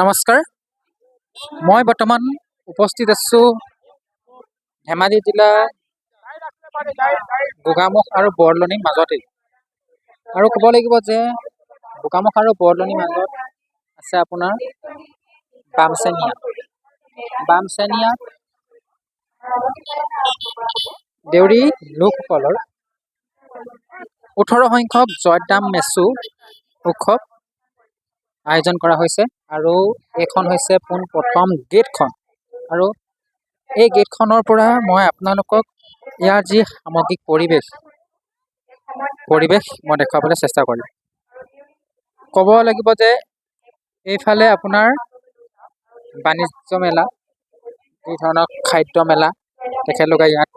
নমস্কাৰ। মই বৰ্তমান উপস্থিত আছোঁ ধেমাজি জিলা গোগামুখ আৰু বৰদলনিৰ মাজতেই। আৰু ক'ব লাগিব যে গোগামুখ আৰু বৰদলনিৰ মাজত আছে আপোনাৰ বামচেনিয়া। বামচেনিয়াত দেউৰী লোকসকলৰ 18 সংখ্যক জয়দাম মেচু উৎসৱ আয়োজন কৰা হৈছে আৰু এইখন হৈছে পোনপ্ৰথম গেটখন। আৰু এই গেটখনৰ পৰা মই আপোনালোকক ইয়াৰ যি সামগ্ৰিক পৰিৱেশ মই দেখুৱাবলৈ চেষ্টা কৰিম। ক'ব লাগিব যে এইফালে আপোনাৰ বাণিজ্য মেলা, এই ধৰণৰ খাদ্য মেলা তেখেতলোকে ইয়াত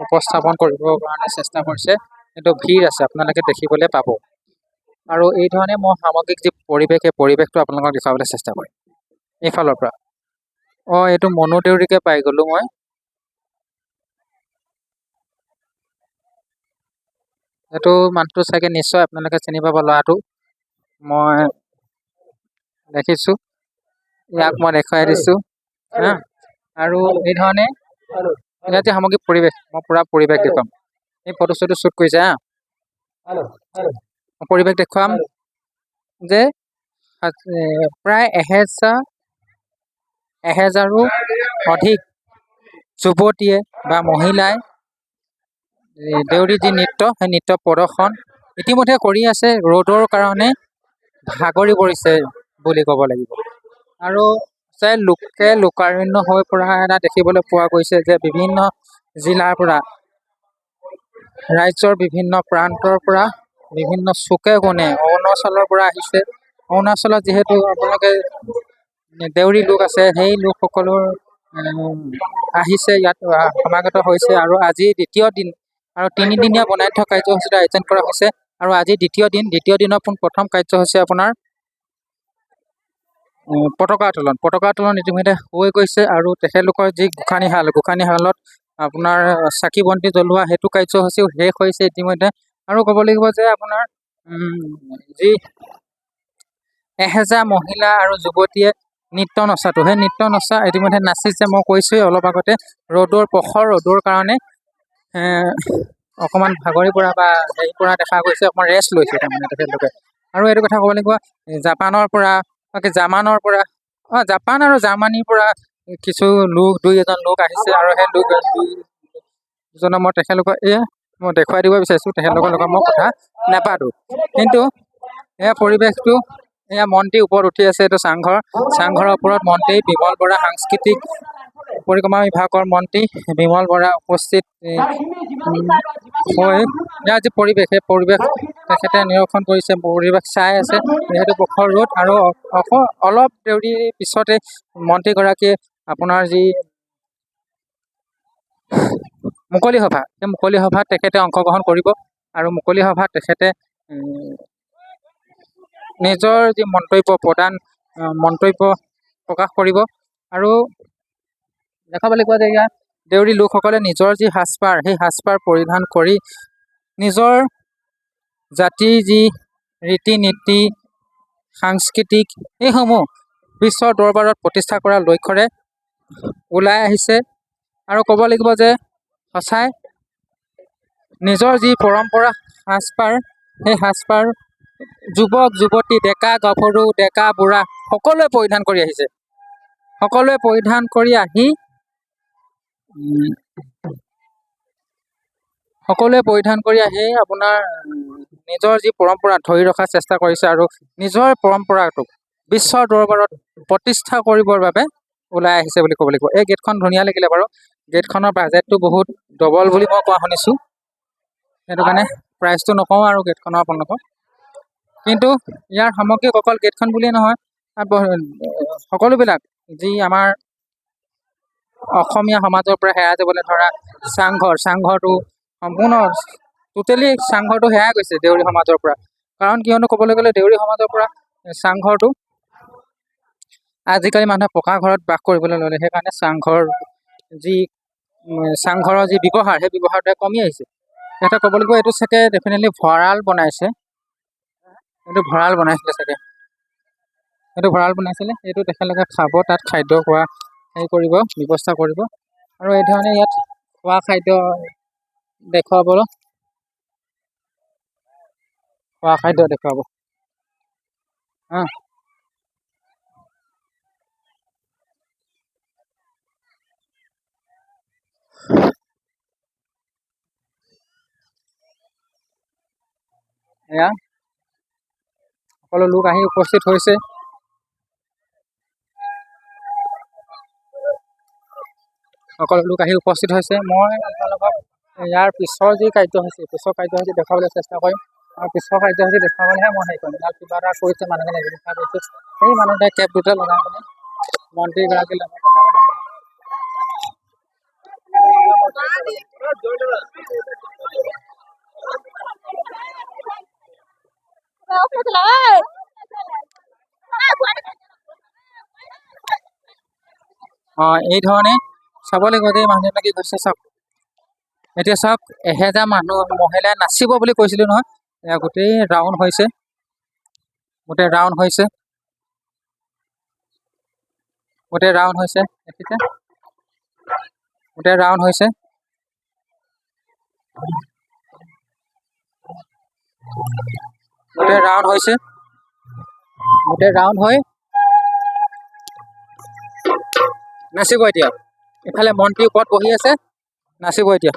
উপস্থাপন কৰিবৰ কাৰণে চেষ্টা কৰিছে। কিন্তু ভিৰ আছে, আপোনালোকে দেখিবলৈ পাব। আৰু এই ধৰণে মই সামগ্ৰিক যি পৰিৱেশ, এই পৰিৱেশটো আপোনালোকক দেখুৱাবলৈ চেষ্টা কৰিম এইফালৰ পৰা। এইটো মনো দেউৰীকে পাই গ'লো মই। এইটো মানুহটো চাগে নিশ্চয় আপোনালোকে চিনি পাব, ল'ৰাটো মই দেখিছোঁ, ইয়াক মই দেখুৱাই দিছোঁ হা। আৰু এই ধৰণে ইয়াত যে সামগ্ৰিক পৰিৱেশ, মই পুৰা পৰিৱেশ দেখুৱাম। এই ফটো চটো শ্বুট কৰিছে হা, পৰিৱেশ দেখুৱাম যে প্ৰায় এহেজাৰো অধিক যুৱতীয়ে বা মহিলাই দেউৰী যি নৃত্য, সেই নৃত্য প্ৰদৰ্শন ইতিমধ্যে কৰি আছে। ৰ'দৰ কাৰণে ভাগৰি পৰিছে বুলি ক'ব লাগিব। আৰু লোকে লোকাৰণ্য হৈ পৰা এটা দেখিবলৈ পোৱা গৈছে যে বিভিন্ন জিলাৰ পৰা, ৰাজ্যৰ বিভিন্ন প্ৰান্তৰ পৰা, বিভিন্ন চুকে কোণে, অৰুণাচলৰ পৰা আহিছে। অৰুণাচলত যিহেতু আপোনালোকে দেউৰী লোক আছে, সেই লোকসকলৰ আহিছে, ইয়াত সমাগত হৈছে। আৰু আজি দ্বিতীয় দিন আৰু 3 দিনীয়া বৰ্ণাঢ্য কাৰ্যসূচীৰ আয়োজন কৰা হৈছে। আৰু আজি দ্বিতীয় দিনৰ প্ৰথম কাৰ্যসূচী আপোনাৰ পতাকা উত্তোলন ইতিমধ্যে হৈ গৈছে। আৰু তেখেতলোকৰ যি গোসাঁনীশালত আপোনাৰ চাকি বন্তি জ্বলোৱা, সেইটো কাৰ্যসূচীও শেষ হৈছে ইতিমধ্যে। আৰু ক'ব লাগিব যে আপোনাৰ যি 1000 মহিলা আৰু যুৱতীয়ে নৃত্য নচাটো, সেই নৃত্য নচা ইতিমধ্যে নাচিছে। মই কৈছোঁৱেই অলপ আগতে, প্ৰখৰ ৰ'দৰ কাৰণে অকণমান ভাগৰি পৰা বা হেৰি পৰা দেখা গৈছে, অকণমান ৰেষ্ট লৈছে তাৰমানে তেখেতলোকে। আৰু এইটো কথা ক'ব লাগিব, জাপান আৰু জাৰ্মানীৰ পৰা কিছু দুই এজন লোক আহিছে। আৰু সেই দুজনক মই মই দেখুৱাই দিব বিচাৰিছোঁ। তেখেতলোকৰ লগত মই কথা নাপাতোঁ। কিন্তু এয়া পৰিৱেশটো, এয়া মন্ত্ৰী ওপৰত উঠি আছে। এইটো চাংঘৰৰ ওপৰত মন্ত্ৰী বিমল বৰা, সাংস্কৃতিক পৰিক্ৰমা বিভাগৰ মন্ত্ৰী বিমল বৰা উপস্থিত হৈ ইয়াৰ যি পৰিৱেশ, সেই পৰিৱেশ তেখেতে নিৰীক্ষণ কৰিছে, পৰিৱেশ চাই আছে। যিহেতু প্ৰখৰ ৰ'দ, আৰু অলপ দেৰি পিছতে মন্ত্ৰীগৰাকীয়ে আপোনাৰ যি মুকলি সভা, সেই মুকলি সভাত তেখেতে অংশগ্ৰহণ কৰিব। আৰু মুকলি সভাত তেখেতে নিজৰ যি মন্তব্য প্ৰকাশ কৰিব। আৰু দেখাব লাগিব যে ইয়াত দেউৰী লোকসকলে নিজৰ যি সাজপাৰ, সেই সাজপাৰ পৰিধান কৰি নিজৰ জাতিৰ যি ৰীতি নীতি, সাংস্কৃতিক, এইসমূহ বিশ্বৰ দৰবাৰত প্ৰতিষ্ঠা কৰাৰ লক্ষ্যৰে ওলাই আহিছে। আৰু ক'ব লাগিব যে সঁচাই নিজৰ যি পৰম্পৰা সাজপাৰ, সেই সাজপাৰ যুৱক যুৱতী, ডেকা গাভৰু, ডেকা বুঢ়া সকলোৱে পৰিধান কৰি আহিছে। সকলোৱে পৰিধান কৰি আহি আপোনাৰ নিজৰ যি পৰম্পৰা ধৰি ৰখাৰ চেষ্টা কৰিছে। আৰু নিজৰ পৰম্পৰাটোক বিশ্বৰ দৰবাৰত প্ৰতিষ্ঠা কৰিবৰ বাবে ওলাই আহিছে বুলি ক'ব লাগিব। এই গেটখন ধুনীয়া লাগিলে বাৰু। গেটখনৰ বাজেটটো বহুত ডবল বুলি মই কোৱা শুনিছোঁ। সেইটো কাৰণে প্ৰাইচটো নকওঁ আৰু গেটখনৰ আপোনালোকক। কিন্তু ইয়াৰ সামগ্ৰিক অকল গেটখন বুলিয়ে নহয়, সকলোবিলাক যি আমাৰ অসমীয়া সমাজৰ পৰা হেৰাই যাবলৈ ধৰা চাংঘৰটো সম্পূৰ্ণ টোটেলি চাংঘৰটো হেৰাই গৈছে দেউৰী সমাজৰ পৰা। কাৰণ কিয়নো ক'বলৈ গ'লে দেউৰী সমাজৰ পৰা চাংঘৰটো আজিকালি মানুহে পকা ঘৰত বাস কৰিবলৈ ল'লে। সেইকাৰণে চাংঘৰৰ যি ব্যৱহাৰ, সেই ব্যৱহাৰটোৱে কমি আহিছে। এটা ক'ব লাগিব, এইটো চাগে ডেফিনেটলি ভঁৰাল বনাইছিলে চাগে। এইটো ভঁৰাল বনাইছিলে, এইটো তেখেতলোকে খাব, তাত খাদ্য খোৱা হেৰি কৰিব, ব্যৱস্থা কৰিব। আৰু এই ধৰণে ইয়াত খোৱা খাদ্য দেখুৱাব, খোৱা খাদ্য দেখুৱাব। এয়া সকলো লোক আহি উপস্থিত হৈছে। সকলো লোক আহি উপস্থিত হৈছে। মই আপোনালোকক ইয়াৰ পিছৰ যি কাৰ্যসূচী, পিছৰ কাৰ্যসূচী দেখুৱাবলৈ চেষ্টা কৰিম। আৰু পিছৰ কাৰ্যসূচী দেখুৱাবলৈহে মই হেৰি কৰিম। ইয়াত কিবা এটা কৰিছে মানুহজনে, ব্যৱস্থা কৰিছে। সেই মানুহটোৱে কেব দুটা লগাই মেলি মন্ত্ৰীগৰাকীৰ লগত কথা পাতিছে। এই ধৰণে চাব লাগিব যে মানুহজনে কি কৈছে চাওক। এতিয়া চাওক, 1000 মানুহ মহিলাই নাচিব বুলি কৈছিলো নহয়। এয়া গোটেই ৰাউণ্ড হৈছে, গোটেই ৰাউণ্ড হৈছে, গোটেই ৰাউণ্ড হৈছে, দেখিছে? গোটেই ৰাউণ্ড হৈছে। গোটেই ৰাউণ্ড হৈছে, গোটেই ৰাউণ্ড হৈ নাচিব এতিয়া। ইফালে মন্ত্ৰী ওপৰত বহি আছে, নাচিব এতিয়া।